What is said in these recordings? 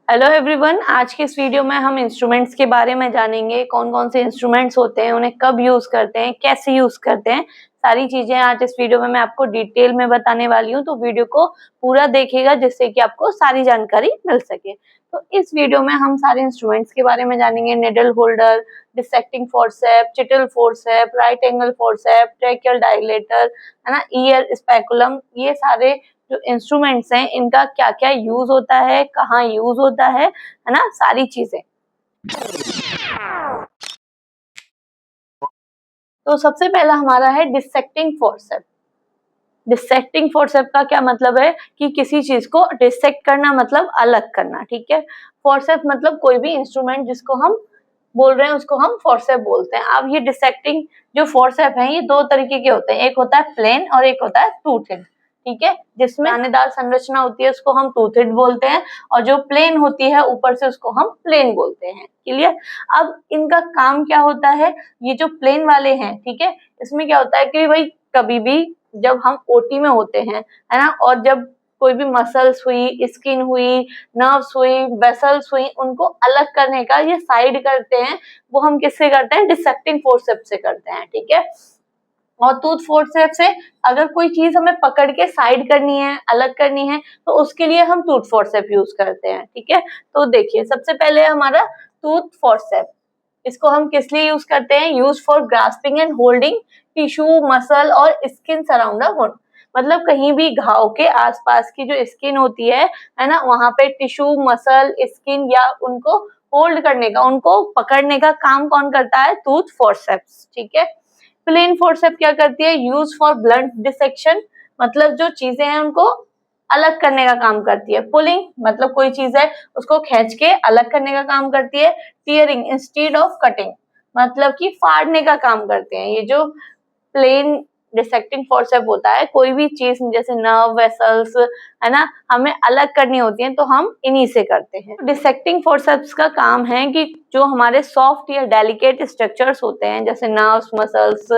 Hello everyone, आज के इस वीडियो में हम इंस्ट्रूमेंट्स के बारे में जानेंगे। कौन कौन से इंस्ट्रूमेंट्स होते हैं, उन्हें कब यूज करते हैं, कैसे यूज करते हैं, सारी चीजें आज इस वीडियो में मैं आपको डिटेल में बताने वाली हूँ। तो वीडियो को पूरा देखिएगा जिससे कि आपको सारी जानकारी मिल सके। तो इस वीडियो में हम सारे इंस्ट्रूमेंट्स के बारे में जानेंगे। Needle holder, dissecting forcep, cheatle forcep, right angle forcep, tracheal dilator, है ना, ईयर स्पेकुलम, ये सारे जो इंस्ट्रूमेंट्स हैं इनका क्या क्या यूज होता है, कहाँ यूज होता है ना, सारी चीजें। तो सबसे पहला हमारा है डिसेक्टिंग फोर्सेप। डिसेक्टिंग फोर्सेप का क्या मतलब है कि किसी चीज को डिसेक्ट करना मतलब अलग करना, ठीक है। फोर्सेप मतलब कोई भी इंस्ट्रूमेंट जिसको हम बोल रहे हैं उसको हम फोर्सेप बोलते हैं। अब ये डिसेक्टिंग जो फोर्सेप है ये दो तरीके के होते हैं, एक होता है प्लेन और एक होता है टूथेड, ठीक है। जिसमें दानेदार संरचना होती है उसको हम टूथेड बोलते हैं और जो प्लेन होती है ऊपर से उसको हम प्लेन बोलते हैं, क्लियर। अब इनका काम क्या होता है, ये जो प्लेन वाले हैं, ठीक है, इसमें क्या होता है कि भाई कभी भी जब हम ओटी में होते हैं, है ना, और जब कोई भी मसल्स हुई, स्किन हुई, नर्व्स हुई, वेसल्स हुई, उनको अलग करने का ये साइड करते हैं, वो हम किससे करते हैं, डिसेक्टिंग फोर्सेप से करते हैं, ठीक है। और टूथ फोर्सेप से अगर कोई चीज हमें पकड़ के साइड करनी है, अलग करनी है, तो उसके लिए हम टूथ फोर्सेप यूज करते हैं, ठीक है। तो देखिए सबसे पहले हमारा टूथ फोर्सेप, इसको हम किस लिए यूज करते हैं, use for grasping and holding tissue, muscle और स्किन सराउंड द वुंड। मतलब कहीं भी घाव के आसपास की जो स्किन होती है ना, वहां पे टिश्यू, मसल, स्किन या उनको होल्ड करने का, उनको पकड़ने का काम कौन करता है, टूथ फोर्सेप्स, ठीक है। प्लेन फोर्सेप क्या करती है, यूज फॉर ब्लंट डिसेक्शन, मतलब जो चीजें हैं उनको अलग करने का काम करती है। पुलिंग मतलब कोई चीज है उसको खींच के अलग करने का काम करती है। टीयरिंग इंस्टेड ऑफ कटिंग, मतलब कि फाड़ने का काम करते हैं। ये जो प्लेन डिसेक्टिंग फोर्सेप होता है, कोई भी चीज जैसे नर्व, वेसल्स, है ना, हमें अलग करनी होती है तो हम इन्हीं से करते हैं। डिसेक्टिंग फोर्सेप्स का काम है कि जो हमारे सॉफ्ट या डेलिकेट स्ट्रक्चर्स होते हैं जैसे नर्व्स, मसल्स,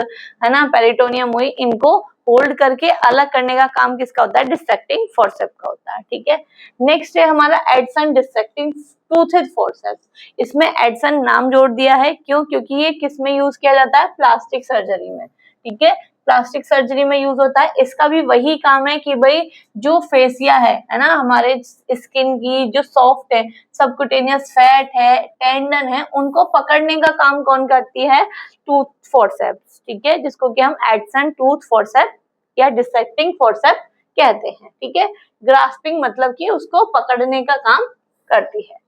है ना, पेरिटोनियम हुई, इनको होल्ड करके अलग करने का काम किसका होता है, डिसेक्टिंग फोर्सेप का होता है, ठीक है। नेक्स्ट है हमारा एडसन डिसेक्टिंग टूथेड फोर्सेप्स। इसमें एडसन नाम जोड़ दिया है, क्यों, क्योंकि ये किस में यूज किया जाता है, प्लास्टिक सर्जरी में, ठीक है। प्लास्टिक सर्जरी में यूज होता है। इसका भी वही काम है कि भाई जो फेसिया है ना, हमारे स्किन की जो सॉफ्ट है, सबक्यूटेनियस फैट है, टेंडन है, उनको पकड़ने का काम कौन करती है, टूथ फोर्सेप्स, ठीक है, जिसको कि हम एडसन टूथ फोर्सेप या डिसेक्टिंग फोर्सेप कहते हैं, ठीक है। ग्रास्पिंग मतलब कि उसको पकड़ने का काम करती है।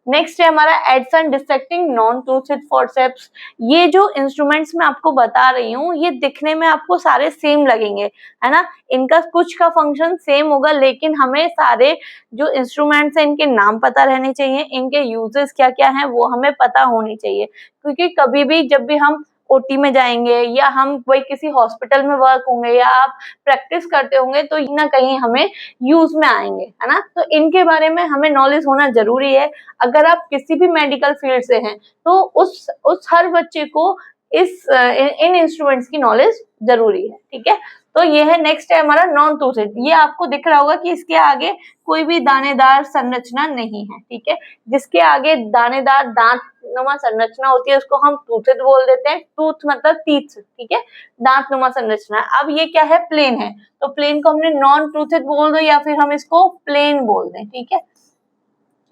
नेक्स्ट है हमारा Edson dissecting non toothed forceps. ये जो इंस्ट्रूमेंट्स मैं आपको बता रही हूँ ये दिखने में आपको सारे सेम लगेंगे, है ना, इनका कुछ का फंक्शन सेम होगा, लेकिन हमें सारे जो इंस्ट्रूमेंट्स हैं इनके नाम पता रहने चाहिए, इनके यूजेस क्या क्या हैं वो हमें पता होनी चाहिए। क्योंकि कभी भी जब भी हम ओटी में जाएंगे या हम कोई किसी हॉस्पिटल में वर्क होंगे या आप प्रैक्टिस करते होंगे तो ना कहीं हमें यूज में आएंगे, है ना, तो इनके बारे में हमें नॉलेज होना जरूरी है। अगर आप किसी भी मेडिकल फील्ड से हैं तो उस हर बच्चे को इन इंस्ट्रूमेंट्स की नॉलेज जरूरी है, ठीक है। तो ये है, नेक्स्ट है हमारा नॉन टूथेड। ये आपको दिख रहा होगा कि इसके आगे कोई भी दानेदार संरचना नहीं है, ठीक है। जिसके आगे दानेदार दांत नुमा संरचना होती है उसको हम टूथेड बोल देते हैं। टूथ मतलब टीथ, ठीक है, दांत नुमा संरचना। अब ये क्या है, प्लेन है, तो प्लेन को हमने नॉन टूथेड बोल दो या फिर हम इसको प्लेन बोल दें, ठीक है।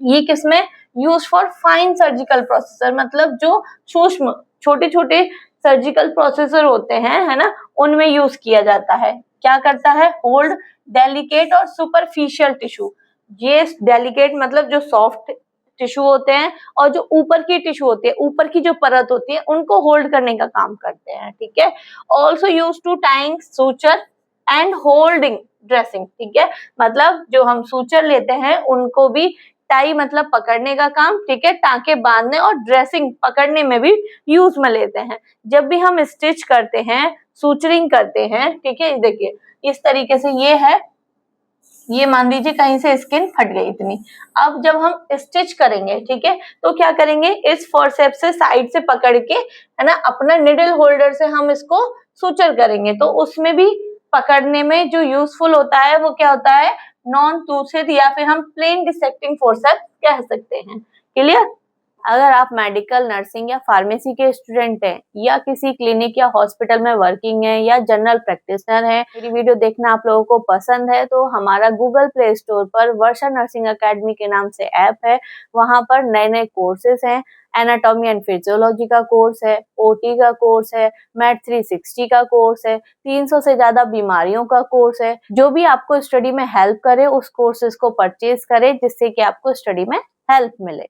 ये किसमें use for fine surgical processor, मतलब जो सूक्ष्म छोटे छोटे सर्जिकल प्रोसेसर होते हैं, है ना, उनमें यूज किया जाता है। क्या करता है, होल्ड डेलिकेट और सुपरफिशियल टिश्यू। ये डेलिकेट मतलब जो सॉफ्ट टिश्यू होते हैं और जो ऊपर की टिश्यू होती है, ऊपर की जो परत होती है, उनको होल्ड करने का काम करते हैं, ठीक है। Also use to tying suture and holding dressing, ठीक है, मतलब जो हम सूचर लेते हैं उनको भी टाई मतलब पकड़ने का काम, ठीक है, टांके बांधने और ड्रेसिंग पकड़ने में भी यूज में लेते हैं। जब भी हम स्टिच करते हैं, सूचरिंग करते हैं, ठीक है, देखिए इस तरीके से ये है, ये मान लीजिए कहीं से स्किन फट गई इतनी। अब जब हम स्टिच करेंगे, ठीक है, तो क्या करेंगे, इस फोर्सेप से साइड से पकड़ के, है ना, अपना निडल होल्डर से हम इसको सूचर करेंगे, तो उसमें भी पकड़ने में जो यूजफुल होता है वो क्या होता है, नॉन टूथेड या फिर हम प्लेन डिसेक्टिंग फोर्सेप्स कह सकते हैं। क्लियर? अगर आप मेडिकल, नर्सिंग या फार्मेसी के स्टूडेंट हैं या किसी क्लिनिक या हॉस्पिटल में वर्किंग है या जनरल प्रैक्टिशनर हैं, मेरी वीडियो देखना आप लोगों को पसंद है तो हमारा गूगल प्ले स्टोर पर वर्षा नर्सिंग एकेडमी के नाम से ऐप है। वहां पर नए नए कोर्सेज हैं। एनाटॉमी एंड फिजियोलॉजी का कोर्स है, ओटी का कोर्स है, मैथ 360 का कोर्स है, 300 से ज्यादा बीमारियों का कोर्स है। जो भी आपको स्टडी में हेल्प करे उस कोर्सेज को परचेज करें जिससे कि आपको स्टडी में हेल्प मिले।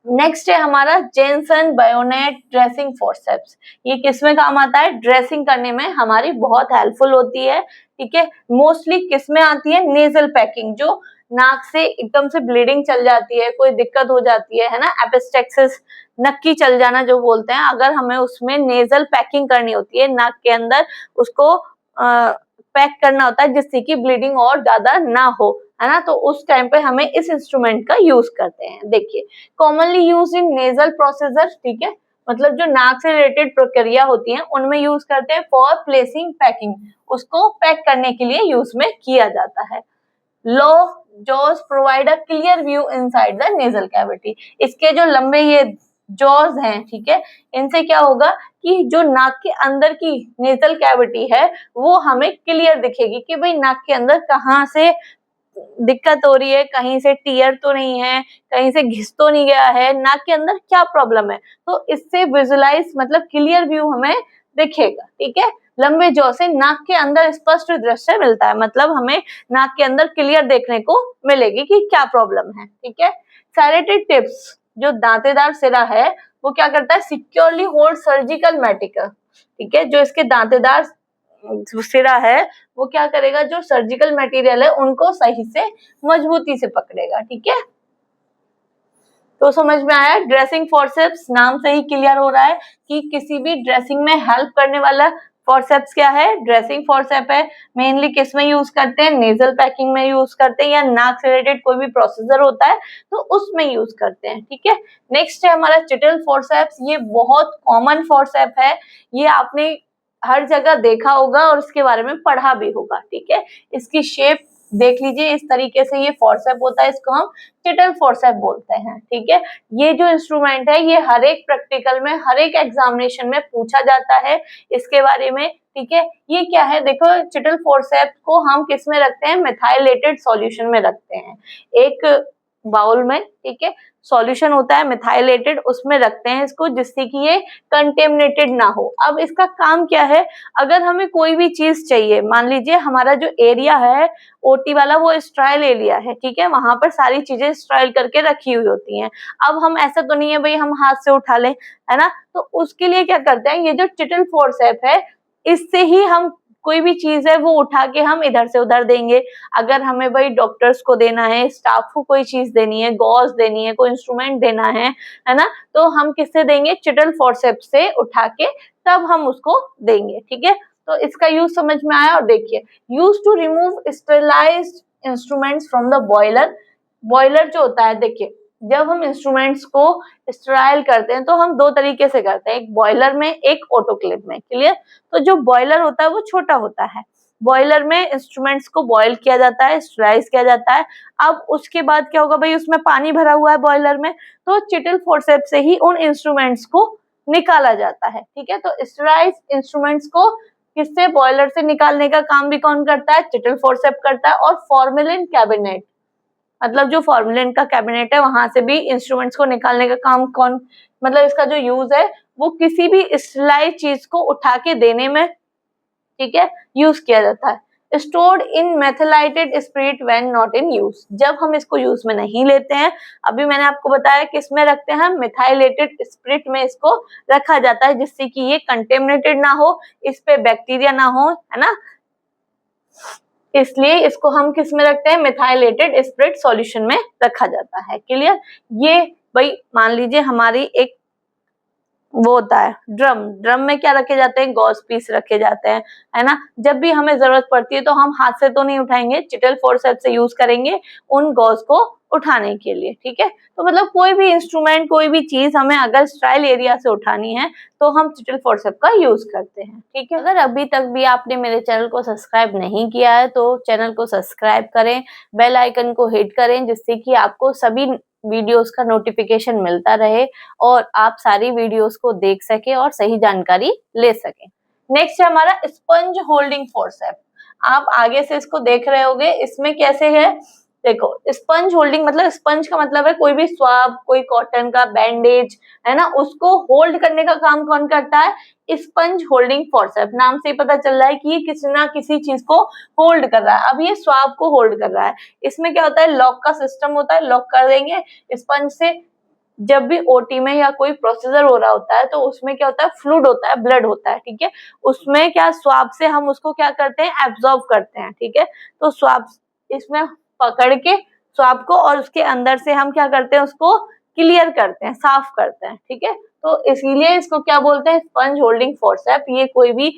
नेक्स्ट है हमारा जेनसन बायोनेट ड्रेसिंग फोर्सेप्स। ये किसमें काम आता है? ड्रेसिंग करने में हमारी बहुत हेल्पफुल होती है। ठीक है, मोस्टली किसमें आती है? नेजल पैकिंग, जो नाक से एकदम से ब्लीडिंग चल जाती है, कोई दिक्कत हो जाती है ना, एपिस्टेक्सिस, नक्की चल जाना जो बोलते हैं, अगर हमें उसमें नेजल पैकिंग करनी होती है, नाक के अंदर उसको पैक करना होता है जिससे कि ब्लीडिंग और ज्यादा ना हो, है ना, तो उस टाइम पे हमें इस इंस्ट्रूमेंट का यूज करते हैं। देखिए, commonly use in nasal procedure, ठीक है, मतलब जो नाक से रिलेटेड प्रक्रिया होती है उनमें यूज करते हैं। फॉर प्लेसिंग पैकिंग, उसको पैक करने के लिए यूज में किया जाता है। Low jaws provide a clear view inside the nasal cavity. इसके जो लंबे ये जॉज हैं, ठीक है, इनसे क्या होगा कि जो नाक के अंदर की नेजल कैविटी है वो हमें क्लियर दिखेगी कि भाई नाक के अंदर कहाँ से दिक्कत हो रही है, कहीं से टीयर तो नहीं है, कहीं से घिस तो नहीं गया है, नाक के अंदर क्या प्रॉब्लम है, तो इससे विजुलाइज मतलब क्लियर व्यू हमें दिखेगा। ठीक है, लंबे जॉ से नाक के अंदर स्पष्ट दृश्य मिलता है, मतलब हमें नाक के अंदर क्लियर देखने को मिलेगी कि क्या प्रॉब्लम है। ठीक है, सेरेटेड टिप्स, जो दांतेदार सिरा है वो क्या करता है? Securely hold surgical मेटिकल। ठीक है, जो इसके दांतेदार सिरा है वो क्या करेगा? जो सर्जिकल मटेरियल है उनको सही से मजबूती से पकड़ेगा। ठीक है, तो समझ में आया? ड्रेसिंग फोर्सेप्स नाम से ही क्लियर हो रहा है कि किसी भी ड्रेसिंग में हेल्प करने वाला फोर्सेप्स क्या है? ड्रेसिंग फोर्सेप है। मेनली किस में यूज करते हैं? नेजल पैकिंग में यूज करते हैं, या नाक से रिलेटेड कोई भी प्रोसीजर होता है तो उसमें यूज करते हैं। ठीक है, नेक्स्ट है हमारा चिटल फोर्सेप्स। ये बहुत कॉमन फोर्सेप है, ये आपने हर जगह देखा होगा और उसके बारे में पढ़ा भी होगा। ठीक है, इसकी शेप देख लीजिए, इस तरीके से ये फोर्सेप होता है, इसको हम चिटल फोर्सेप बोलते हैं। ठीक है, ये जो इंस्ट्रूमेंट है ये हर एक प्रैक्टिकल में, हर एक एग्जामिनेशन में पूछा जाता है इसके बारे में। ठीक है, ये क्या है? देखो, चिटल फोर्सेप को हम किस में रखते हैं? मिथाइलेटेड सॉल्यूशन में रखते हैं। एक बाउल में, ठीक है, सॉल्यूशन होता है मिथाइलेटेड, उसमें रखते हैं इसको जिससे कि ये कंटेमिनेटेड ना हो। अब इसका काम क्या है? अगर हमें कोई भी चीज चाहिए, मान लीजिए हमारा जो एरिया है ओटी वाला वो स्ट्राइल एरिया है, ठीक है, वहां पर सारी चीजें स्ट्राइल करके रखी हुई होती हैं। अब हम ऐसा तो नहीं है भाई हम हाथ से उठा लें, है ना, तो उसके लिए क्या करते हैं? ये जो चिटल फोर्सेप है इससे ही हम कोई भी चीज है वो उठा के हम इधर से उधर देंगे। अगर हमें भाई डॉक्टर्स को देना है, स्टाफ को कोई चीज देनी है, गॉज देनी है, कोई इंस्ट्रूमेंट देना है ना, तो हम किससे देंगे? चिटल फोर्सेप्स से उठा के तब हम उसको देंगे। ठीक है, तो इसका यूज समझ में आया। और देखिए, use to remove sterilised instruments from the boiler. Boiler जो होता है, देखिए, जब हम इंस्ट्रूमेंट्स को स्टेराइल करते हैं तो हम दो तरीके से करते हैं, एक बॉयलर में, एक ऑटोक्लेव में। क्लियर? तो जो बॉयलर होता है वो छोटा होता है, बॉयलर में इंस्ट्रूमेंट्स को बॉयल किया जाता है, स्टेराइज किया जाता है। अब उसके बाद क्या होगा भाई? उसमें पानी भरा हुआ है बॉयलर में, तो चिटल फोर्सेप से ही उन इंस्ट्रूमेंट्स को निकाला जाता है। ठीक है, तो स्टेराइज इंस्ट्रूमेंट्स को किससे? बॉयलर से निकालने का काम भी कौन करता है? चिटल फोर्सेप करता है। और फॉर्मेलिन कैबिनेट, मतलब जो फॉर्मुलेंट का कैबिनेट है वहां से भी इंस्ट्रूमेंट्स को निकालने का काम कौन, मतलब इसका जो यूज है वो किसी भी स्टेराइल चीज को उठा के देने में, ठीक है, यूज किया जाता है। Stored in methylated spirit when not in use, जब हम इसको यूज में नहीं लेते हैं, अभी मैंने आपको बताया कि इसमें रखते हैं मिथाइलेटेड स्पिरिट में इसको रखा जाता है जिससे कि ये कंटेमिनेटेड ना हो, इस पे बैक्टीरिया ना हो, है ना, इसलिए इसको हम किस में रखते हैं? मिथाइलेटेड स्पिरिट सॉल्यूशन में रखा जाता है। क्लियर? ये भाई मान लीजिए हमारी एक वो होता है ड्रम। ड्रम में क्या रखे जाते हैं, गॉज पीस रखे जाते हैं, है ना। जब भी हमें जरूरत पड़ती है तो हम हाथ से तो नहीं उठाएंगे, चिटल फोर्सेप्स से यूज करेंगे उन गॉज को उठाने के लिए, ठीक है। तो मतलब कोई भी इंस्ट्रूमेंट, कोई भी चीज हमें अगर स्ट्राइल एरिया से उठानी है तो हम चिटल फोर्सेप का यूज करते हैं, ठीक है। अगर अभी तक भी आपने मेरे चैनल को सब्सक्राइब नहीं किया है तो चैनल को सब्सक्राइब करें, बेल आइकन को हिट करें, जिससे कि आपको सभी वीडियोस का नोटिफिकेशन मिलता रहे और आप सारी वीडियोस को देख सके और सही जानकारी ले सके। नेक्स्ट है हमारा स्पंज होल्डिंग फोर्सेप। आप आगे से इसको देख रहे होंगे, इसमें कैसे है देखो। स्पंज होल्डिंग मतलब, स्पंज का मतलब है कोई भी स्वाब, कोई कॉटन का बैंडेज, है ना, उसको होल्ड करने का काम कौन करता है, स्पंज होल्डिंग फोर्सेप। नाम से ही पता चल रहा है कि ये किसी ना किसी चीज को होल्ड कर रहा है। अब ये स्वाब को होल्ड कर रहा है। इसमें क्या होता है, लॉक का सिस्टम होता है, लॉक कर देंगे स्पंज से। जब भी ओटी में या कोई प्रोसीजर हो रहा होता है तो उसमें क्या होता है, फ्लूइड होता है, ब्लड होता है, ठीक है। उसमें क्या स्वाब से हम उसको क्या करते हैं, एब्जॉर्ब करते हैं, ठीक है। तो स्वाब इसमें पकड़ के स्वाब को और उसके अंदर से हम क्या करते हैं, उसको क्लियर करते हैं, साफ करते हैं, ठीक है। तो इसीलिए इसको क्या बोलते हैं, स्पंज होल्डिंग फोर्सेप। ये कोई भी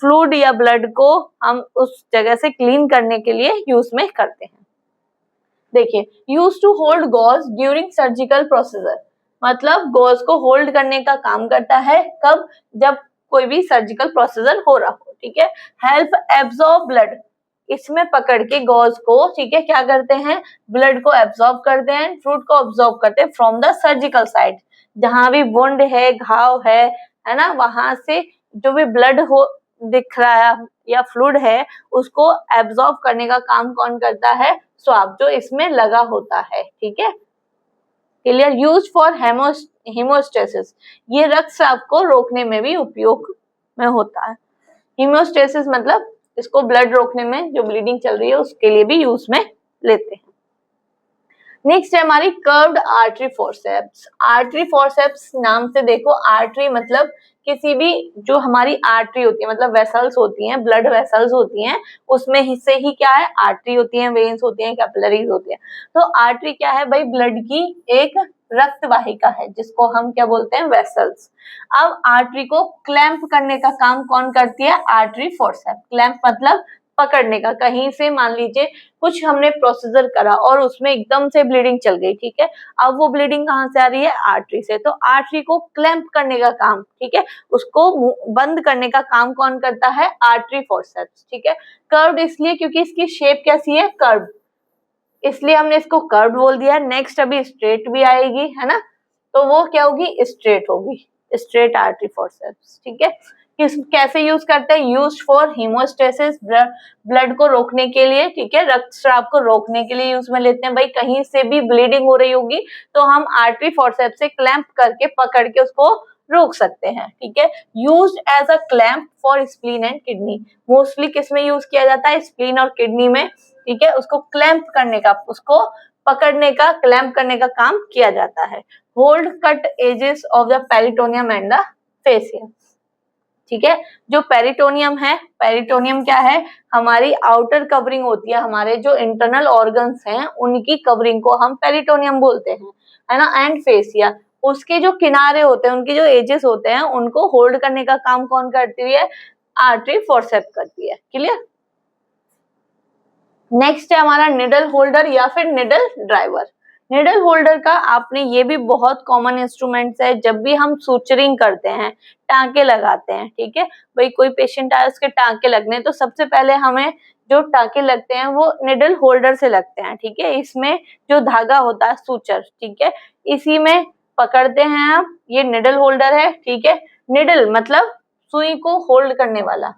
फ्लूइड या ब्लड को हम उस जगह से क्लीन करने के लिए यूज में करते हैं। देखिए, use to hold gauze during surgical procedure, मतलब गॉज को होल्ड करने का काम करता है कब, जब कोई भी सर्जिकल प्रोसीजर हो रहा हो, ठीक है। हेल्प एब्जॉर्ब ब्लड, इसमें पकड़ के गॉज को, ठीक है, क्या करते हैं, ब्लड को एब्जॉर्ब करते हैं, फ्लूइड को एब्जॉर्ब करते हैं फ्रॉम द सर्जिकल साइड। जहां भी वुंड है, घाव है ना, वहां से जो भी ब्लड हो दिख रहा है या फ्लूइड है, उसको एब्जॉर्ब करने का काम कौन करता है, स्वाब, जो इसमें लगा होता है, ठीक है। क्लियर। यूज फॉर हीमोस्टेसिस, ये रक्तस्राव को रोकने में भी उपयोग में होता है। हीमोस्टेसिस मतलब इसको ब्लड रोकने में, जो ब्लीडिंग चल रही है उसके लिए भी यूज में लेते हैं। नेक्स्ट है हमारी curved artery forceps. Artery forceps नाम से देखो, आर्टरी मतलब किसी भी जो हमारी आर्टरी होती है, मतलब वेसल्स होती हैं, ब्लड वेसल्स होती हैं, उसमें हिस्से ही क्या है, आर्टरी होती हैं, वेन्स होती हैं, कैपिलरीज होती हैं। तो आर्टरी क्या है भाई, ब्लड की एक रक्त वाहिका है, जिसको हम क्या बोलते हैं, वेसल्स। अब आर्टरी को क्लैंप करने का काम कौन करती है, आर्टरी फोर्सेप। क्लैंप मतलब पकड़ने का। कहीं से मान लीजिए कुछ हमने प्रोसीजर करा और उसमें एकदम से ब्लीडिंग चल गई, ठीक है। अब वो ब्लीडिंग कहाँ से आ रही है, आर्टरी से। तो आर्टरी को क्लैंप करने का काम, ठीक है, उसको बंद करने का काम कौन करता है, आर्टरी फोर्सेप्स, ठीक है। कर्व्ड इसलिए क्योंकि इसकी शेप कैसी है, कर्व, इसलिए हमने इसको कर्व बोल दिया। नेक्स्ट अभी स्ट्रेट भी आएगी, है ना, तो वो क्या होगी, स्ट्रेट होगी, स्ट्रेट आर्टरी फोर्सेप्स, ठीक है। कैसे यूज करते हैं, यूज फॉर हीमोस्टेसिस, ब्लड को रोकने के लिए, ठीक है, रक्तस्राव को रोकने के लिए यूज में लेते हैं। भाई कहीं से भी ब्लीडिंग हो रही होगी तो हम आर्टरी फोर्सेप्स से क्लैंप करके पकड़ के उसको रोक सकते हैं, ठीक है। Used as a clamp for spleen and kidney, mostly किस में यूज किया जाता है, स्प्लीन और किडनी में, ठीक है। उसको क्लैंप करने का, उसको पकड़ने का, क्लैंप करने का काम किया जाता है। Hold cut edges of the peritoneum and the fascia, ठीक है। जो पेरिटोनियम है, पेरिटोनियम क्या है, हमारी आउटर कवरिंग होती है, हमारे जो इंटरनल ऑर्गन्स हैं उनकी कवरिंग को हम पेरिटोनियम बोलते हैं, है ना। एंड फेसिया, उसके जो किनारे होते हैं, उनके जो एजेस होते हैं, उनको होल्ड करने का काम कौन करती है, आर्टरी फोर्सेप करती है। क्लियर। नेक्स्ट है हमारा निडल होल्डर या फिर निडल ड्राइवर। निडल होल्डर का आपने, ये भी बहुत कॉमन इंस्ट्रूमेंट्स है। जब भी हम सूचरिंग करते हैं, टांके लगाते हैं, ठीक है, भाई कोई पेशेंट आया उसके टांके लगने, तो सबसे पहले हमें जो टांके लगते हैं वो निडल होल्डर से लगते हैं, ठीक है। इसमें जो धागा होता है, सूचर, ठीक है, इसी में पकड़ते हैं आप। ये निडल होल्डर है, ठीक है। निडल मतलब सुई को होल्ड करने वाला,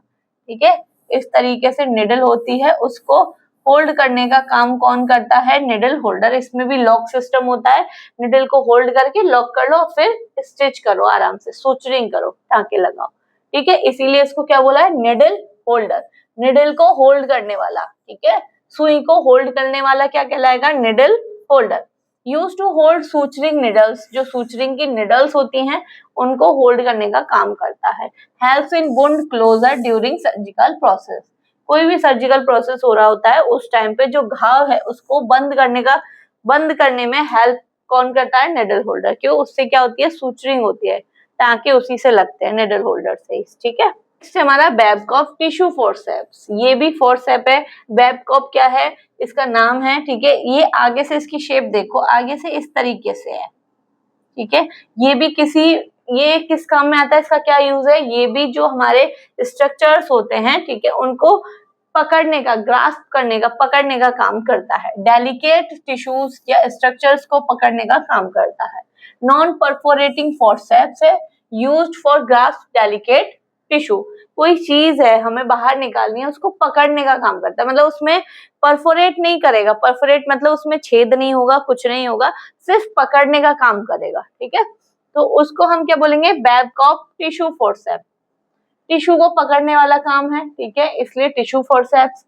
ठीक है। इस तरीके से निडल होती है, उसको होल्ड करने का काम कौन करता है, निडल होल्डर। इसमें भी लॉक सिस्टम होता है, निडल को होल्ड करके लॉक कर लो, फिर स्टिच करो, आराम से सूचरिंग करो, टांके लगाओ, ठीक है। इसीलिए इसको क्या बोला है, निडल होल्डर। निडल को होल्ड करने वाला, ठीक है, सुई को होल्ड करने वाला क्या कहलाएगा, needle holder. Use to hold suturing needles, जो सूचरिंग की निडल्स होती हैं उनको होल्ड करने का काम करता है। Helps in wound closure during surgical process, कोई भी सर्जिकल प्रोसेस हो रहा होता है उस टाइम पे जो घाव है उसको बंद करने में हेल्प कौन करता है, निडल होल्डर। क्यों, उससे क्या होती है, सूचरिंग होती है, टाँके उसी से लगते हैं, निडल होल्डर से, ठीक है। नेक्स्ट हमारा बेबकॉफ टिश्यू फोर्सेप्स, ये भी फोर्सेप है। बेबकॉफ क्या है, इसका नाम है, ठीक है। ये आगे से इसकी शेप देखो, आगे से इस तरीके से है, ठीक है। ये किस काम में आता है, इसका क्या यूज है, ये भी जो हमारे स्ट्रक्चर्स होते हैं, ठीक है, उनको पकड़ने का, ग्रास्प करने का, पकड़ने का काम करता है। डेलिकेट टिश्यूज या स्ट्रक्चर्स को पकड़ने का काम करता है। नॉन परफोरेटिंग फोर्सेप्स है, used for grasp delicate tissue. कोई चीज है हमें बाहर निकालनी है, उसको पकड़ने का काम करता है, मतलब उसमें परफोरेट नहीं करेगा। परफोरेट मतलब उसमें छेद नहीं होगा, कुछ नहीं होगा, सिर्फ पकड़ने का काम करेगा, ठीक है। तो उसको हम क्या बोलेंगे, बेबकॉफ टिश्यू फोर्सेप। टिश्यू को पकड़ने वाला काम है, ठीक है, इसलिए tissue forceps.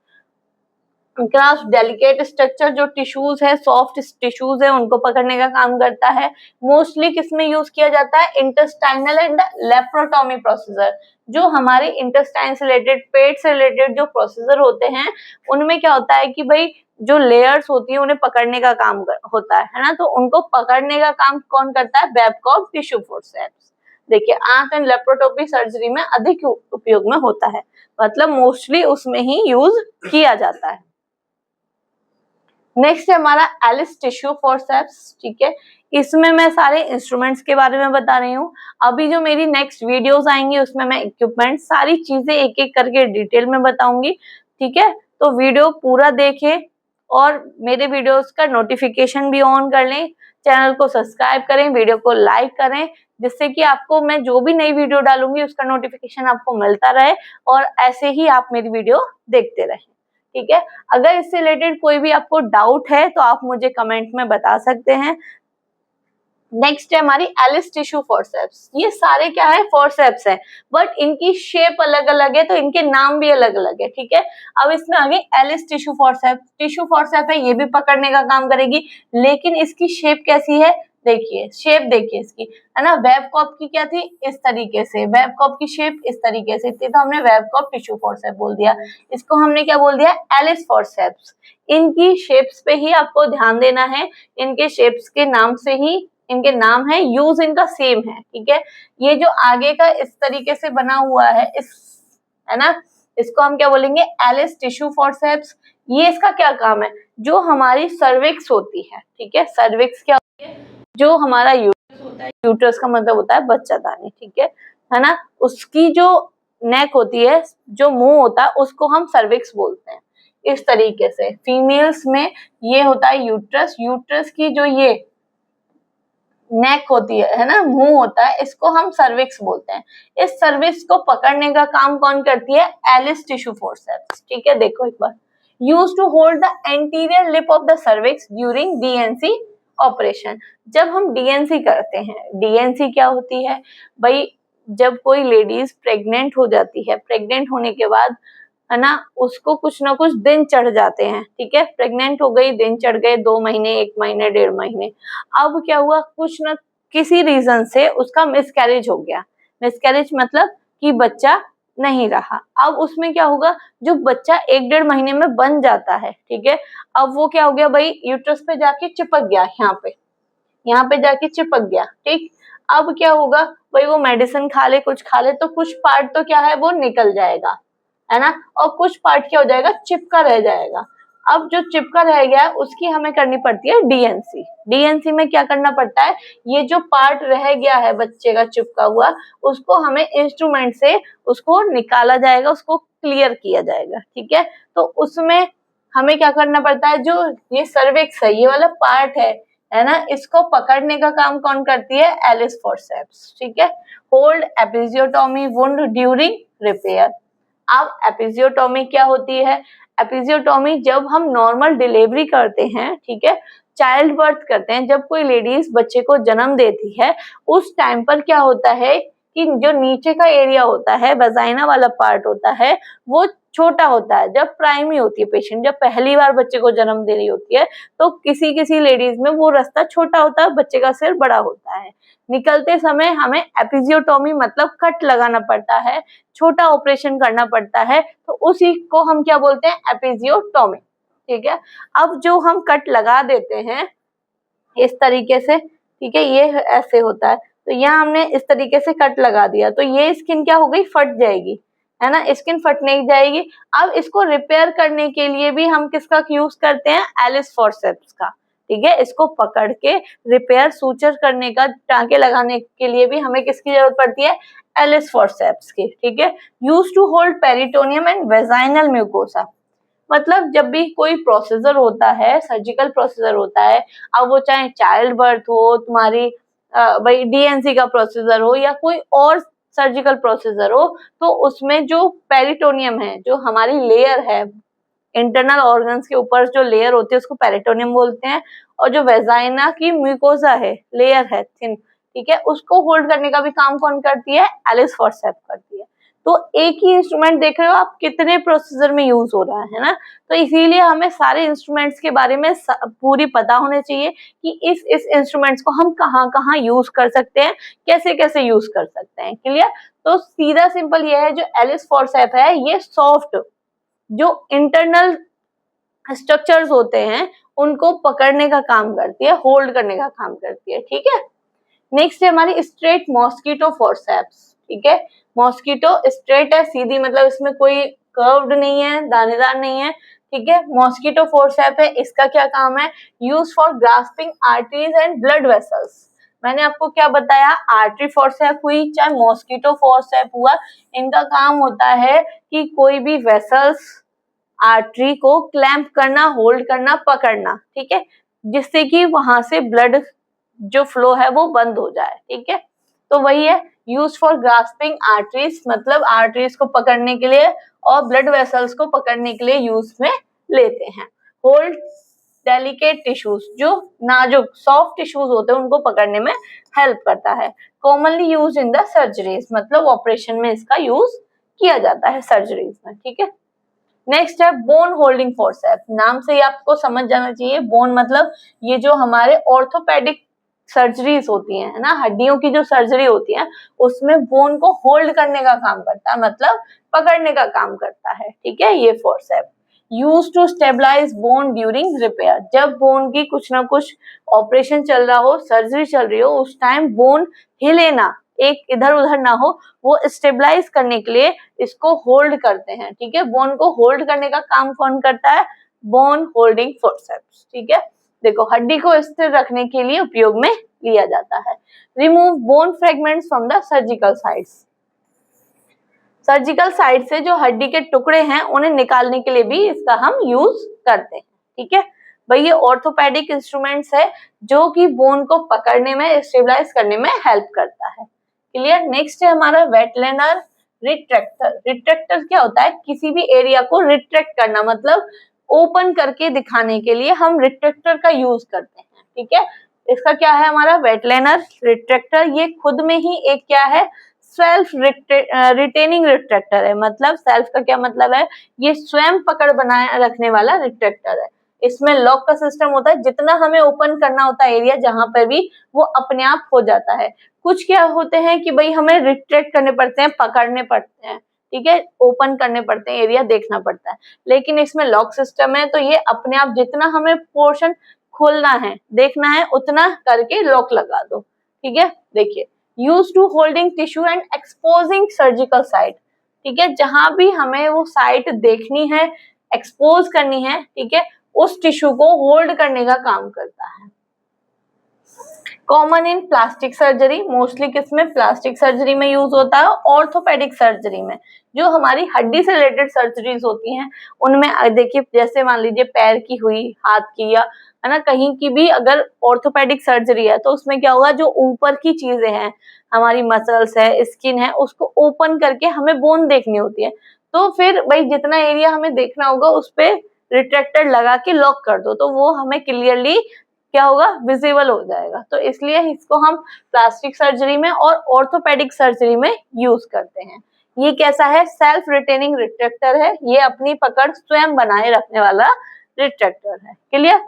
Grasp delicate structure, जो टिश्यूज है, सॉफ्ट टिश्यूज है, उनको पकड़ने का काम करता है। मोस्टली किसमें यूज किया जाता है, इंटेस्टाइनल एंड लेप्रोटोमी प्रोसीजर। जो हमारे इंटेस्टाइन से रिलेटेड, पेट से रिलेटेड जो प्रोसीजर होते हैं, उनमें क्या होता है कि भाई जो लेयर्स होती है उन्हें पकड़ने का काम होता है ना। तो उनको पकड़ने का काम कौन करता है, बेबकॉफ टिश्यू फोर्सेप्स। देखिए आंत एंड लेप्रोटोमी सर्जरी में अधिक उपयोग में होता है, मतलब मोस्टली उसमें ही यूज किया जाता है। नेक्स्ट है हमारा एलिस टिश्यू फोर्सेप्स, ठीक है। इसमें मैं सारे इंस्ट्रूमेंट्स के बारे में बता रही हूँ। अभी जो मेरी नेक्स्ट वीडियोस आएंगी उसमें मैं इक्विपमेंट, सारी चीजें एक एक करके डिटेल में बताऊंगी, ठीक है। तो वीडियो पूरा देखें और मेरे वीडियोस का नोटिफिकेशन भी ऑन कर लें, चैनल को सब्सक्राइब करें, वीडियो को लाइक करें, जिससे कि आपको मैं जो भी नई वीडियो डालूंगी उसका नोटिफिकेशन आपको मिलता रहे और ऐसे ही आप मेरी वीडियो देखते रहें, ठीक है। अगर इससे रिलेटेड कोई भी आपको डाउट है तो आप मुझे कमेंट में बता सकते हैं। नेक्स्ट है हमारी एलिस टिश्यू फोर्सेप्स। ये सारे क्या है, फोर्सेप्स है, बट इनकी शेप अलग अलग है, तो इनके नाम भी अलग अलग है, ठीक है। अब इसमें आगे Allis tissue forceps, tissue forcep है, ये भी पकड़ने का काम करेगी, लेकिन इसकी शेप कैसी है, देखिए शेप देखिए इसकी, है ना। बेबकॉफ की क्या थी, इस तरीके से, बेबकॉफ की शेप इस तरीके से थी, तो हमने बेबकॉफ टिश्यू फोर्सेप बोल दिया। इसको हमने क्या बोल दिया, एलिस फोर्सेप्स। इनकी शेप्स पे ही आपको ध्यान देना है, इनके शेप्स के नाम से ही इनके नाम है, यूज इनका सेम है, ठीक है। ये जो आगे का इस तरीके से बना हुआ है, है ना, इसको हम क्या बोलेंगे, एलिस टिश्यू फोर्सेप्स। ये इसका क्या काम है, जो हमारी सर्विक्स होती है, ठीक है, सर्विक्स क्या होती है, जो हमारा यूट्रस होता है, यूट्रस का मतलब होता है बच्चादानी, ठीक है ना। उसकी जो नेक होती है, जो मुंह होता है, उसको हम सर्विक्स बोलते हैं। इस तरीके से फीमेल्स में ये होता है यूट्रस, यूट्रस की जो ये नेक होती है ना, मुंह होता है, इसको हम सर्विक्स बोलते हैं। इस सर्विक्स को पकड़ने का काम कौन करती है, एलिस टिश्यू फोर्सेप्स, ठीक है। देखो एक बार, use to hold the anterior lip of the cervix during D and C operation. जब हम डीएनसी करते हैं, डीएनसी क्या होती है भाई, जब कोई लेडीज प्रेग्नेंट हो जाती है, प्रेग्नेंट होने के बाद, है ना, उसको कुछ ना कुछ दिन चढ़ जाते हैं, ठीक है। प्रेग्नेंट हो गई, दिन चढ़ गए, 2 महीने, 1 महीने, 1.5 महीने। अब क्या हुआ, कुछ न किसी रीजन से उसका मिसकैरेज हो गया। मिसकैरेज मतलब कि बच्चा नहीं रहा। अब उसमें क्या होगा, जो बच्चा 1-1.5 महीने में बन जाता है, ठीक है, अब वो क्या हो गया भाई, यूट्रस पे जाके चिपक गया, यहाँ पे जाके चिपक गया, ठीक। अब क्या होगा भाई, वो मेडिसिन खा ले, कुछ खा ले, तो कुछ पार्ट तो क्या है, वो निकल जाएगा, है ना, और कुछ पार्ट क्या हो जाएगा, चिपका रह जाएगा। अब जो चिपका रह गया उसकी हमें करनी पड़ती है डीएनसी। डीएनसी में क्या करना पड़ता है, ये जो पार्ट रह गया है बच्चे का चिपका हुआ, उसको हमें इंस्ट्रूमेंट से उसको निकाला जाएगा, उसको क्लियर किया जाएगा, ठीक है। तो उसमें हमें क्या करना पड़ता है, जो ये सर्विक्स है, ये वाला पार्ट है ना, इसको पकड़ने का काम कौन करती है, एलिस फोर्सेप्स, ठीक है। Hold episiotomy wound during repair. अब एपिजियोटोमी क्या होती है, एपिजियोटोमी जब हम नॉर्मल डिलीवरी करते हैं, ठीक है, चाइल्ड बर्थ करते हैं, जब कोई लेडीज बच्चे को जन्म देती है, उस टाइम पर क्या होता है कि जो नीचे का एरिया होता है, वजाइना वाला पार्ट होता है, वो छोटा होता है। जब प्राइमी होती है पेशेंट, जब पहली बार बच्चे को जन्म दे रही होती है, तो किसी किसी लेडीज में वो रास्ता छोटा होता है, बच्चे का सिर बड़ा होता है। निकलते समय हमें एपिजियोटोमी मतलब कट लगाना पड़ता है, छोटा ऑपरेशन करना पड़ता है, तो उसी को हम क्या बोलते हैं, एपिजियोटोमी, ठीक है। अब जो हम कट लगा देते हैं इस तरीके से, ठीक है, ये ऐसे होता है, तो यहाँ हमने इस तरीके से कट लगा दिया, तो ये स्किन क्या हो गई, फट जाएगी, है ना, स्किन फटने जाएगी। अब इसको रिपेयर करने के लिए भी हम किसका यूज करते हैं, एलिस फॉरसेप्स का, ठीक है। इसको पकड़ के रिपेयर सूचर करने का, टांके लगाने के लिए भी हमें किसकी जरूरत पड़ती है, एलिस फॉरसेप्स की, ठीक है। Use to hold peritoneum and vaginal mucosa, मतलब जब भी कोई प्रोसीजर होता है, सर्जिकल प्रोसीजर होता है, अब वो चाहे चाइल्ड बर्थ हो, तुम्हारी भाई डीएनसी का प्रोसीजर हो या कोई और सर्जिकल प्रोसीजर हो, तो उसमें जो पेरिटोनियम है, जो हमारी लेयर है, इंटरनल ऑर्गन्स के ऊपर जो लेयर होती है उसको पेरिटोनियम बोलते हैं, और जो वेजाइना की म्यूकोसा है, लेयर है थिन, ठीक है, उसको होल्ड करने का भी काम कौन करती है, एलिस फॉरसेप्स करती है। तो एक ही इंस्ट्रूमेंट देख रहे हो आप, कितने प्रोसीजर में यूज हो रहा है ना, तो इसीलिए हमें सारे इंस्ट्रूमेंट्स के बारे में पूरी पता होने चाहिए कि इस इंस्ट्रूमेंट्स को हम कहाँ कहाँ यूज कर सकते हैं, कैसे कैसे यूज कर सकते हैं, क्लियर। तो सीधा सिंपल ये है, जो एलिस फॉरसेप है ये सॉफ्ट जो इंटरनल स्ट्रक्चर्स होते हैं उनको पकड़ने का काम करती है, होल्ड करने का काम करती है, ठीक है। नेक्स्ट है हमारी स्ट्रेट मॉस्किटो फॉरसेप्स, ठीक है। मॉस्किटो स्ट्रेट है, सीधी, मतलब इसमें कोई कर्व्ड नहीं है, दानेदार नहीं है, ठीक है। मॉस्किटो फॉरसेप है, इसका क्या काम है, use for grasping arteries and blood vessels. मैंने आपको क्या बताया, आर्टरी फॉरसेप हुई चाहे मॉस्किटो फॉरसेप हुआ, इनका काम होता है कि कोई भी वेसल्स, आर्टरी को क्लैंप करना, होल्ड करना, पकड़ना, ठीक है, जिससे कि वहां से ब्लड जो फ्लो है वो बंद हो जाए, ठीक है। तो वही है, यूज फॉर ग्रास्पिंग आर्टरीज, मतलब आर्टरीज को पकड़ने के लिए और ब्लड वेसल्स को पकड़ने के लिए यूज में लेते हैं। होल्ड डेलिकेट टिश्यूज, जो नाजुक सॉफ्ट टिश्यूज होते हैं उनको पकड़ने में हेल्प करता है। Commonly use in the surgeries, मतलब ऑपरेशन में इसका यूज किया जाता है सर्जरीज में, ठीक है। नेक्स्ट है बोन होल्डिंग फॉरसेप, नाम से ही आपको समझ जाना चाहिए, बोन मतलब ये जो हमारे ऑर्थोपेडिक सर्जरीज होती है ना, हड्डियों की जो सर्जरी होती है उसमें बोन को होल्ड करने का काम करता है, मतलब पकड़ने का काम करता है, ठीक है, ये forcep. Use to stabilise bone during repair, जब बोन की कुछ ना कुछ ऑपरेशन चल रहा हो, सर्जरी चल रही हो, उस टाइम बोन हिले ना, एक इधर उधर ना हो, वो स्टेबलाइज करने के लिए इसको होल्ड करते हैं, ठीक है। बोन को होल्ड करने का काम कौन करता है, बोन होल्डिंग फॉरसेप्स, ठीक है। देखो, हड्डी को स्थिर रखने के लिए उपयोग में लिया जाता है। Remove bone fragments from the surgical sides, surgical side से जो हड्डी के टुकड़े हैं उन्हें निकालने के लिए भी इसका हम यूज करते हैं, ठीक है भाई। ये ऑर्थोपेडिक इंस्ट्रूमेंट्स है जो कि बोन को पकड़ने में, स्टेबलाइज करने में हेल्प करता है, क्लियर। नेक्स्ट है हमारा वेटलैंडर रिट्रैक्टर। रिट्रैक्टर क्या होता है, किसी भी एरिया को रिट्रैक्ट करना, मतलब ओपन करके दिखाने के लिए हम रिट्रैक्टर का यूज करते हैं, ठीक है। इसका क्या है हमारा वेटलैंडर रिट्रैक्टर, ये खुद में ही एक क्या है, सेल्फ रिटेनिंग रिट्रैक्टर है, मतलब सेल्फ का क्या मतलब है, ये स्वयं पकड़ बनाए रखने वाला रिट्रैक्टर है। इसमें लॉक का सिस्टम होता है, जितना हमें ओपन करना होता है एरिया जहां पर भी, वो अपने आप हो जाता है। कुछ क्या होते हैं कि भाई हमें रिट्रैक्ट करने पड़ते हैं, पकड़ने पड़ते हैं, ठीक है, ओपन करने पड़ते हैं, एरिया देखना पड़ता है, लेकिन इसमें लॉक सिस्टम है, तो ये अपने आप जितना हमें पोर्शन खोलना है, देखना है, उतना करके लॉक लगा दो, ठीक है। देखिए, use to holding tissue and exposing surgical site, ठीक है, जहां भी हमें वो साइट देखनी है, एक्सपोज करनी है, ठीक है, उस टिश्यू को होल्ड करने का काम करता है। Common in plastic surgery, mostly किसमें, प्लास्टिक सर्जरी में यूज होता है, ऑर्थोपेडिक सर्जरी में, जो हमारी हड्डी से रिलेटेड सर्जरीज होती हैं उनमें। देखिए, जैसे मान लीजिए पैर की हुई, हाथ की, या है ना, कहीं की भी अगर ऑर्थोपेडिक सर्जरी है तो उसमें क्या होगा, जो ऊपर की चीजें हैं, हमारी मसल्स है, स्किन है, उसको ओपन करके हमें बोन देखनी होती है, तो फिर भाई जितना एरिया हमें देखना होगा उस पे रिट्रैक्टर लगा के लॉक कर दो, तो वो हमें क्लियरली क्या होगा, विजिबल हो जाएगा। तो इसलिए इसको हम प्लास्टिक सर्जरी में और ऑर्थोपेडिक सर्जरी में यूज करते हैं। ये कैसा है, सेल्फ रिटेनिंग रिट्रैक्टर है, ये अपनी पकड़ स्वयं बनाए रखने वाला रिट्रैक्टर है, क्लियर।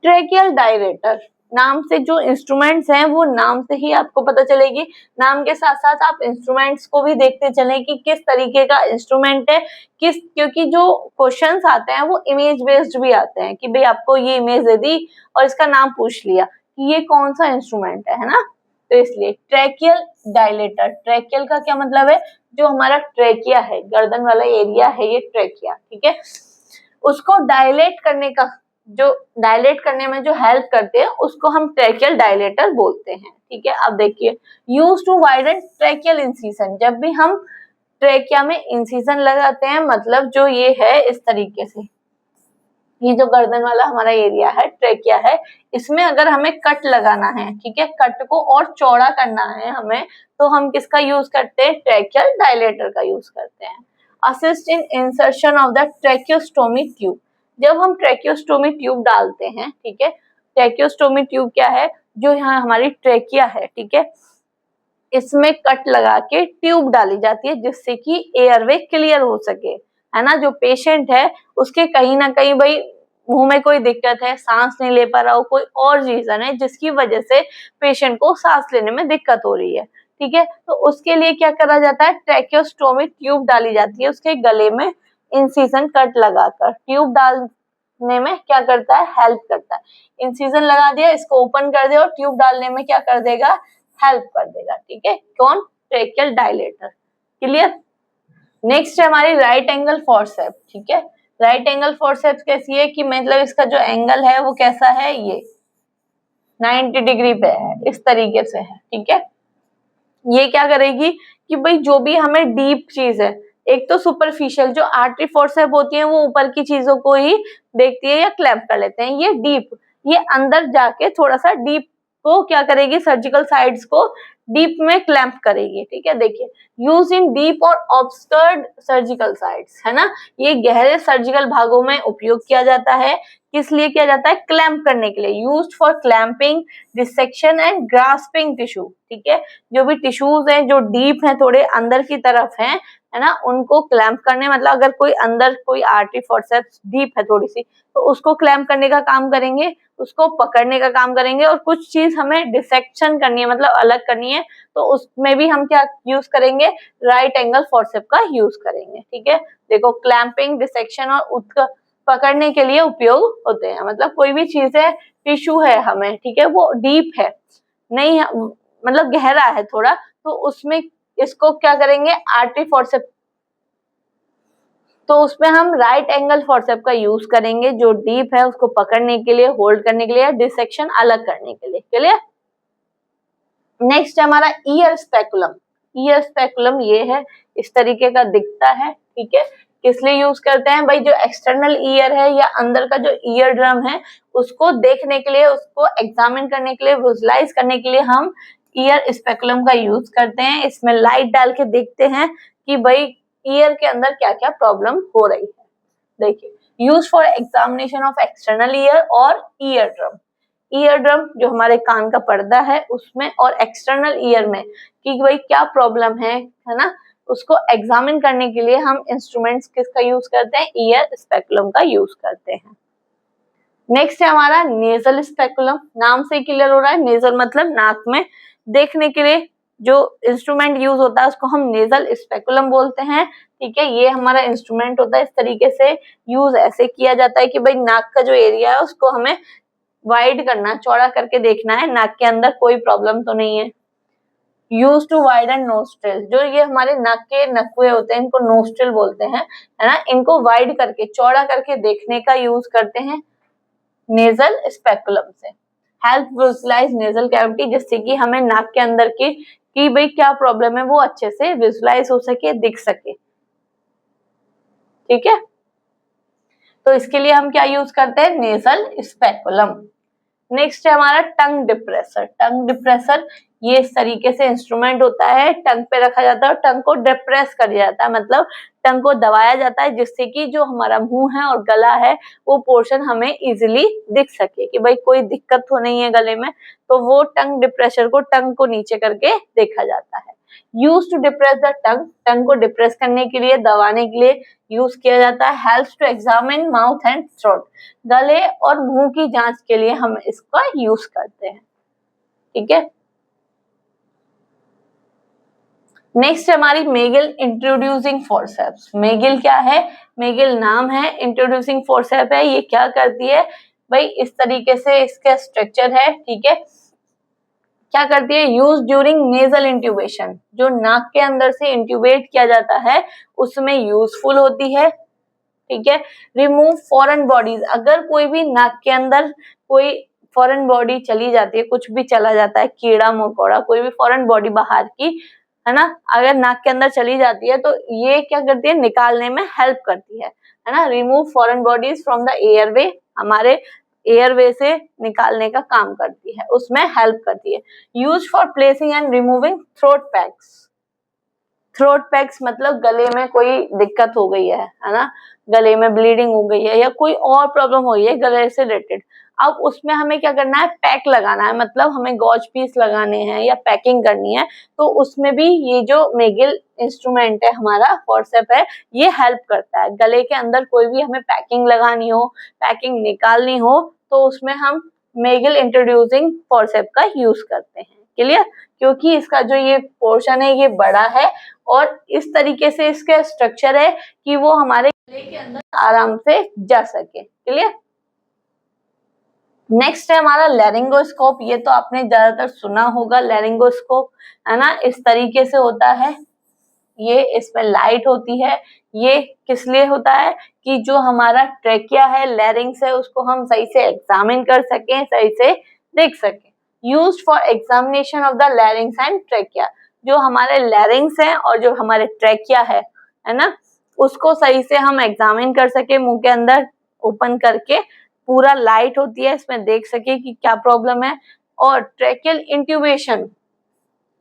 ट्रेकियल डायरेटर, नाम से जो इंस्ट्रूमेंट्स हैं वो नाम से ही आपको पता चलेगी, नाम के साथ साथ आप इंस्ट्रूमेंट्स को भी देखते चले कि किस तरीके का इंस्ट्रूमेंट है, क्योंकि जो क्वेश्चंस आते हैं वो इमेज बेस्ड भी आते हैं कि भाई आपको ये इमेज दे दी और इसका नाम पूछ लिया कि ये कौन सा इंस्ट्रूमेंट है ना, तो इसलिए ट्रैकियल डायलेटर, ट्रैकियल का क्या मतलब है, जो हमारा ट्रैकिया है, गर्दन वाला एरिया है ये ट्रैकिया, ठीक है, उसको डायलेट करने का, जो डायलेट करने में जो हेल्प करते हैं उसको हम ट्रैकियल डायलेटर बोलते हैं, ठीक है। अब देखिए, use to widen tracheal incision, जब भी हम ट्रैकिया में इंसिजन लगाते हैं, मतलब जो ये है इस तरीके से, ये जो गर्दन वाला हमारा एरिया है ट्रैकिया है, इसमें अगर हमें कट लगाना है, ठीक है, कट को और चौड़ा करना है हमें, तो हम किसका यूज करते हैं, ट्रैकियल डायलेटर का यूज करते हैं। Assist in insertion of the tracheostomy tube, जब हम ट्रैकियोस्टोमी ट्यूब डालते हैं, ठीक है, ट्रैकियोस्टोमी ट्यूब क्या है, जो यहाँ हमारी ट्रैकिया है, ठीक है, इसमें कट लगा के ट्यूब डाली जाती है जिससे कि एयरवे क्लियर हो सके, है ना। जो पेशेंट है उसके कहीं ना कहीं भाई मुंह में कोई दिक्कत है, सांस नहीं ले पा रहा हो, कोई और रीजन है जिसकी वजह से पेशेंट को सांस लेने में दिक्कत हो रही है, ठीक है, तो उसके लिए क्या करा जाता है, ट्रैकियोस्टोमी ट्यूब डाली जाती है उसके गले में, इंसिजन कट लगाकर ट्यूब डालने में क्या करता है, हेल्प करता है। इंसिजन लगा दिया, इसको ओपन कर दिया और ट्यूब डालने में क्या कर देगा, हेल्प कर देगा, ठीक है, कौन, ट्रैकियल डायलेटर, क्लियर। नेक्स्ट है हमारी राइट एंगल फॉरसेप्स, ठीक है, राइट एंगल फॉरसेप्स कैसी है कि मतलब इसका जो एंगल है वो कैसा है, ये 90 डिग्री पे है, इस तरीके से है, ठीक है। ये क्या करेगी कि भाई जो भी हमें डीप चीज है, एक तो सुपरफिशियल जो आर्टरी फोर्सेप होती है वो ऊपर की चीजों को ही देखती है या क्लैंप कर लेते हैं, ये डीप, ये अंदर जाके थोड़ा सा डीप को क्या करेगी, सर्जिकल साइड्स को डीप में क्लैंप करेगी, ठीक है। देखिए, यूज इन डीप और ऑब्स्कर्ड सर्जिकल साइड्स, है ना, ये गहरे सर्जिकल भागों में उपयोग किया जाता है, किस लिए किया जाता है, क्लैंप करने के लिए, used for clamping dissection and grasping tissue, ठीक है, जो भी टिश्यूज हैं जो डीप हैं, थोड़े अंदर की तरफ हैं, है ना, उनको क्लैंप करने, मतलब अगर कोई अंदर कोई आर्टरी फोर्सेप्स डीप है थोड़ी सी, तो उसको क्लैंप करने का काम करेंगे, उसको पकड़ने का काम करेंगे, और कुछ चीज हमें डिसेक्शन करनी है, मतलब अलग करनी है, तो उसमें भी हम क्या यूज करेंगे, राइट एंगल फोर्सेप का यूज करेंगे, ठीक है। देखो, क्लैंपिंग, डिसेक्शन और पकड़ने के लिए उपयोग होते हैं, मतलब कोई भी चीज है, टिश्यू है हमें, ठीक है, वो डीप है, नहीं है, मतलब गहरा है थोड़ा, तो उसमें इसको क्या करेंगे, आर्टरी फोर्सेप, तो उसमें हम राइट एंगल फोर्सेप का यूज करेंगे, जो डीप है उसको पकड़ने के लिए, होल्ड करने के लिए, डिसेक्शन अलग करने के लिए, क्लियर। नेक्स्ट है हमारा ईयर स्पेकुलम, ईयर स्पेकुलम ये है, इस तरीके का दिखता है, ठीक है, किस लिए यूज करते हैं भाई, जो एक्सटर्नल ईयर है या अंदर का जो ईयर ड्रम है उसको देखने के लिए, उसको एग्जामिन करने के लिए, विजुलाइज करने के लिए हम ईयर स्पेकुलम का यूज करते हैं। इसमें लाइट डाल के देखते हैं कि भाई ईयर के अंदर क्या क्या प्रॉब्लम हो रही है। देखिए, use for examination of external ear और ईयर ड्रम, ईयर ड्रम जो हमारे कान का पर्दा है उसमें, और एक्सटर्नल ईयर में कि भाई क्या प्रॉब्लम है ना, उसको एग्जामिन करने के लिए हम इंस्ट्रूमेंट्स किसका यूज करते हैं, ईयर स्पेकुलम का यूज करते हैं। नेक्स्ट है हमारा नेजल स्पेकुलम, नाम से क्लियर हो रहा है, नेजल मतलब नाक में देखने के लिए जो इंस्ट्रूमेंट यूज होता है उसको हम नेजल स्पेकुलम बोलते हैं, ठीक है। ये हमारा इंस्ट्रूमेंट होता है, इस तरीके से यूज ऐसे किया जाता है कि भाई नाक का जो एरिया है उसको हमें वाइड करना, चौड़ा करके देखना है, नाक के अंदर कोई प्रॉब्लम तो नहीं है। यूज टू वाइडन नोस्ट्रिल, जो ये हमारे नाक के नकुए होते हैं इनको नोस्ट्रिल बोलते हैं, है ना, इनको वाइड करके, चौड़ा करके देखने का यूज करते हैं नेजल स्पेकुलम से। हेल्प विजुअलाइज नेजल कैविटी, जिससे कि हमें नाक के अंदर की कि भाई क्या प्रॉब्लम है वो अच्छे से विजुअलाइज हो सके, दिख सके, ठीक है। तो इसके लिए हम क्या यूज करते हैं, नेजल स्पेकुलम। नेक्स्ट है हमारा टंग डिप्रेसर, टंग डिप्रेसर ये इस तरीके से इंस्ट्रूमेंट होता है, टंग पे रखा जाता है और टंग को डिप्रेस कर जाता है, मतलब टंग को दबाया जाता है जिससे कि जो हमारा मुंह है और गला है वो पोर्शन हमें इजीली दिख सके कि भाई कोई दिक्कत तो नहीं है गले में, तो वो टंग डिप्रेशर को, टंग को नीचे करके देखा जाता है। Use to depress the tongue, tongue को डिप्रेस करने के लिए, दबाने के लिए यूज किया जाता है। Helps to examine mouth and throat, गले और मुंह की जांच के लिए हम इसका यूज करते हैं, ठीक है। नेक्स्ट हमारी मेगिल इंट्रोड्यूसिंग फोर्सेप्स, मेगिल क्या है, मेगिल नाम है, इंट्रोड्यूसिंग फोर्सेप है, ये क्या करती है भाई, इस तरीके से इसका स्ट्रक्चर है, ठीक है, क्या करती है, यूज ड्यूरिंग नेजल इंट्यूबेशन, जो नाक के अंदर से इंट्यूबेट किया जाता है उसमें यूजफुल होती है, ठीक है। रिमूव फॉरेन बॉडीज, अगर कोई भी नाक के अंदर कोई फॉरेन बॉडी चली जाती है, कुछ भी चला जाता है, कीड़ा मकोड़ा, कोई भी फॉरेन बॉडी बाहर की, है ना, अगर नाक के अंदर चली जाती है तो ये क्या करती है, निकालने में हेल्प करती है ना। Remove foreign bodies from the airway, हमारे एयरवे से निकालने का काम करती है, उसमें हेल्प करती है। Use for placing and removing throat PACS, throat PACS मतलब गले में कोई दिक्कत हो गई है ना, गले में ब्लीडिंग हो गई है या कोई और प्रॉब्लम हो गई है गले से रिलेटेड, अब उसमें हमें क्या करना है, पैक लगाना है, मतलब हमें गॉज पीस लगाने हैं या पैकिंग करनी है, तो उसमें भी ये जो मेगिल इंस्ट्रूमेंट है हमारा, फॉर्सेप है, ये हेल्प करता है। गले के अंदर कोई भी हमें पैकिंग लगानी हो, पैकिंग निकालनी हो, तो उसमें हम मेगिल इंट्रोड्यूसिंग फॉर्सेप का यूज करते हैं। क्लियर, क्योंकि इसका जो ये पोर्शन है ये बड़ा है और इस तरीके से इसका स्ट्रक्चर है कि वो हमारे गले के अंदर आराम से जा सके। क्लियर। नेक्स्ट है हमारा लैरिंगोस्कोप, ये तो आपने ज्यादातर सुना होगा लैरिंगोस्कोप, है ना, इस तरीके से होता है, ये इसमें लाइट होती है, ये किस लिए होता है कि जो हमारा ट्रेकिया है, लैरिंग्स है, उसको हम सही से एग्जामिन कर सकें, सही से देख सकें। Used for examination of the larynx and trachea, जो हमारे लैरिंग्स हैं और जो हमारे ट्रेकिया है ना, उसको सही से हम एग्जामिन कर सके, मुंह के अंदर ओपन करके, पूरा लाइट होती है, इसमें देख सके कि क्या प्रॉब्लम है। और ट्रेकियल इंट्यूबेशन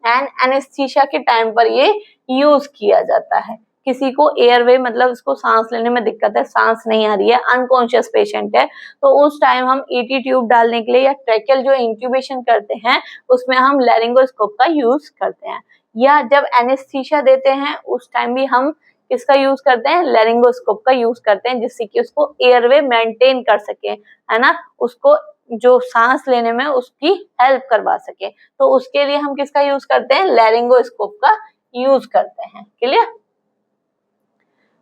एंड एनेस्थीसिया के टाइम पर ये यूज किया जाता है। किसी को एयरवे मतलब इसको सांस लेने में दिक्कत है, सांस नहीं आ रही है, अनकॉन्शियस पेशेंट है, तो उस टाइम हम ईटी ट्यूब डालने के लिए या ट्रेकियल जो इंट्यूबेशन करते हैं उसमें हम लैरिंगोस्कोप का यूज करते हैं। या जब एनेस्थीसिया देते हैं उस टाइम भी हम किसका यूज करते हैं, लैरिंगोस्कोप का यूज करते हैं, जिससे कि उसको एयरवे मेंटेन कर सके, है ना, उसको जो सांस लेने में उसकी हेल्प करवा सके, तो उसके लिए हम किसका यूज करते हैं, लैरिंगोस्कोप का यूज करते हैं। क्लियर।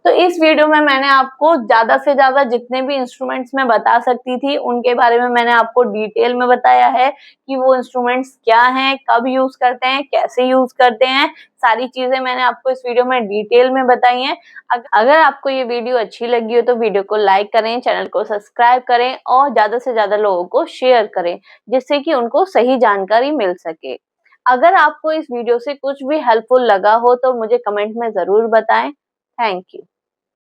तो इस वीडियो में मैंने आपको ज्यादा से ज्यादा जितने भी इंस्ट्रूमेंट्स मैं बता सकती थी उनके बारे में मैंने आपको डिटेल में बताया है कि वो इंस्ट्रूमेंट्स क्या हैं, कब यूज करते हैं, कैसे यूज करते हैं, सारी चीजें मैंने आपको इस वीडियो में डिटेल में बताई हैं। अगर आपको ये वीडियो अच्छी लगी हो तो वीडियो को लाइक करें, चैनल को सब्सक्राइब करें और ज्यादा से ज्यादा लोगों को शेयर करें, जिससे कि उनको सही जानकारी मिल सके। अगर आपको इस वीडियो से कुछ भी हेल्पफुल लगा हो तो मुझे कमेंट में जरूर बताएं। Thank you.